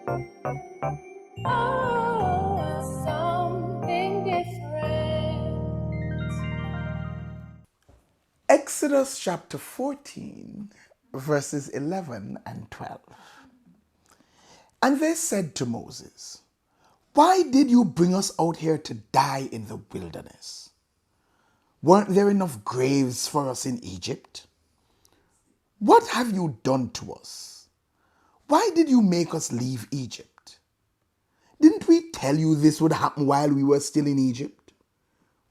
Oh, something different. Exodus chapter 14, verses 11 and 12. And they said to Moses, "Why did you bring us out here to die in the wilderness? Weren't there enough graves for us in Egypt? What have you done to us? Why did you make us leave Egypt? Didn't we tell you this would happen while we were still in Egypt?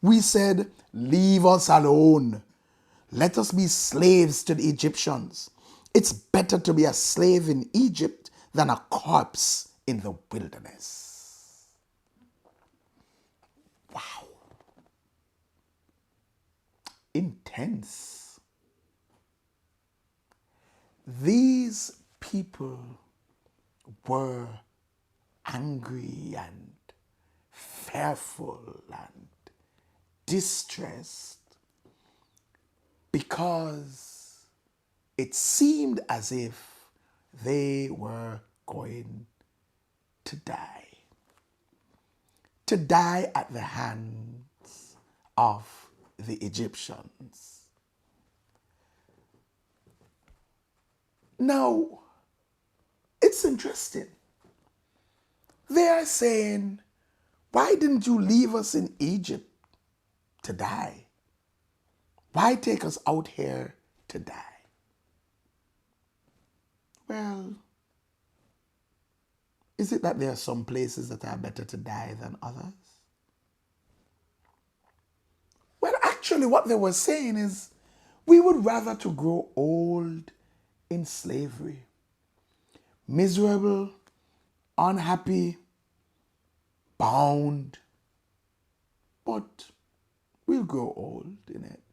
We said, 'Leave us alone. Let us be slaves to the Egyptians. It's better to be a slave in Egypt than a corpse in the wilderness.'" Wow. Intense. These people were angry and fearful and distressed because it seemed as if they were going to die. To die at the hands of the Egyptians. Now, it's interesting. They are saying, "Why didn't you leave us in Egypt to die? Why take us out here to die?" Well, is it that there are some places that are better to die than others? Well, actually, what they were saying is, we would rather to grow old in slavery, miserable, unhappy, bound, but we'll grow old in it.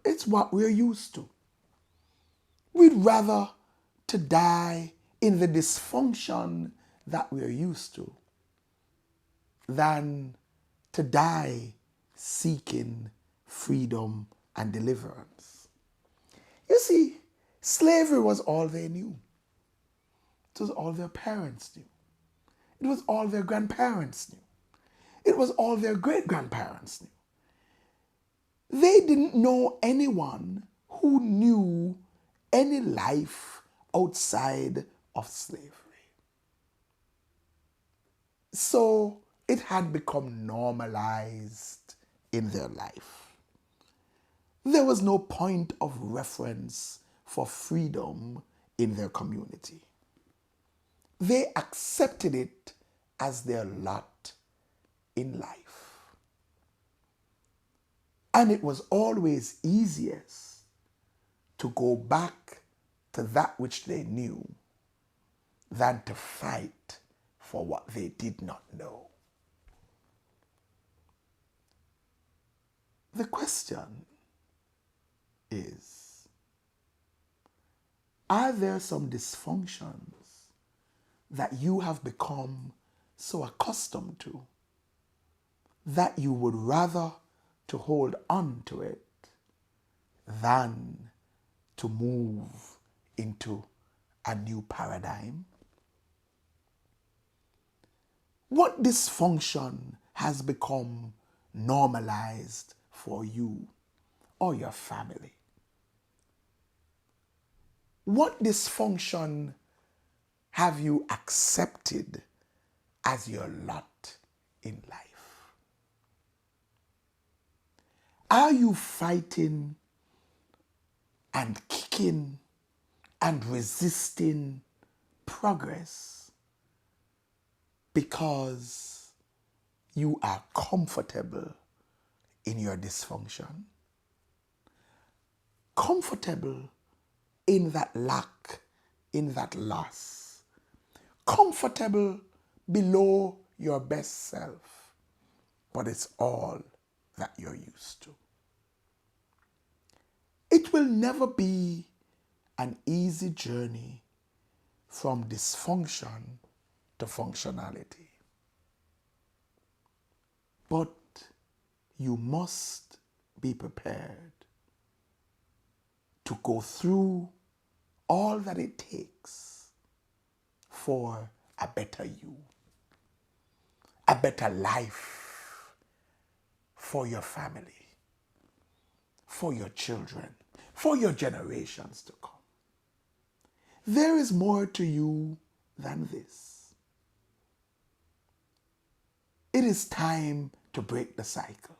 It's what we're used to. We'd rather to die in the dysfunction that we're used to than to die seeking freedom and deliverance. You see, slavery was all they knew. It was all their parents knew. It was all their grandparents knew. It was all their great grandparents knew. They didn't know anyone who knew any life outside of slavery. So it had become normalized in their life. There was no point of reference for freedom in their community. They accepted it as their lot in life. And it was always easiest to go back to that which they knew than to fight for what they did not know. The question is, are there some dysfunctions that you have become so accustomed to that you would rather to hold on to it than to move into a new paradigm? What dysfunction has become normalized for you or your family? What dysfunction have you accepted as your lot in life? Are you fighting and kicking and resisting progress because you are comfortable in your dysfunction? Comfortable in that lack, in that loss. Comfortable below your best self, but it's all that you're used to. It will never be an easy journey from dysfunction to functionality. But you must be prepared to go through all that it takes for a better you, a better life for your family, for your children, for your generations to come. There is more to you than this. It is time to break the cycle.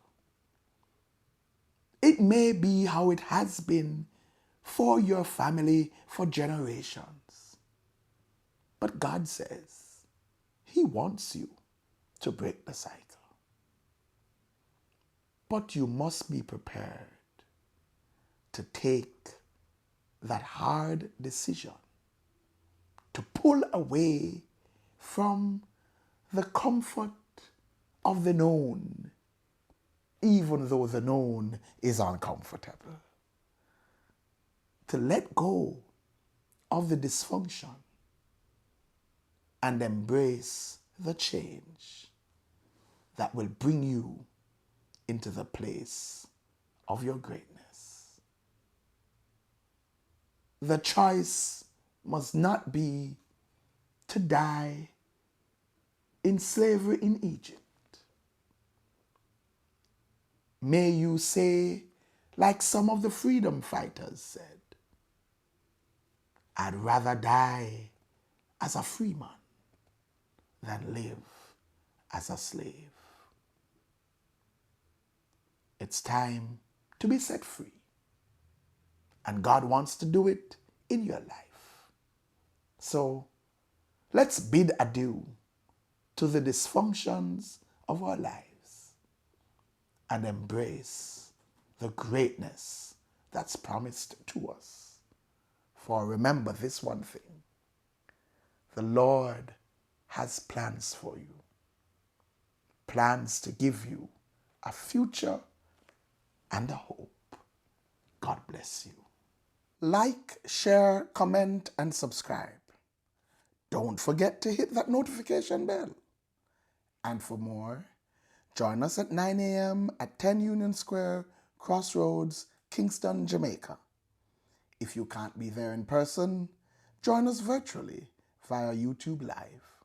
It may be how it has been for your family for generations. But God says He wants you to break the cycle. But you must be prepared to take that hard decision to pull away from the comfort of the known, even though the known is uncomfortable. To let go of the dysfunction and embrace the change that will bring you into the place of your greatness. The choice must not be to die in slavery in Egypt. May you say, like some of the freedom fighters said, I'd rather die as a free man than live as a slave. It's time to be set free. And God wants to do it in your life. So let's bid adieu to the dysfunctions of our lives and embrace the greatness that's promised to us. For remember this one thing: the Lord has plans for you, plans to give you a future and a hope. God bless you. Like, share, comment, and subscribe. Don't forget to hit that notification bell. And for more, join us at 9 a.m. at 10 Union Square, Crossroads, Kingston, Jamaica. If you can't be there in person, join us virtually via YouTube Live.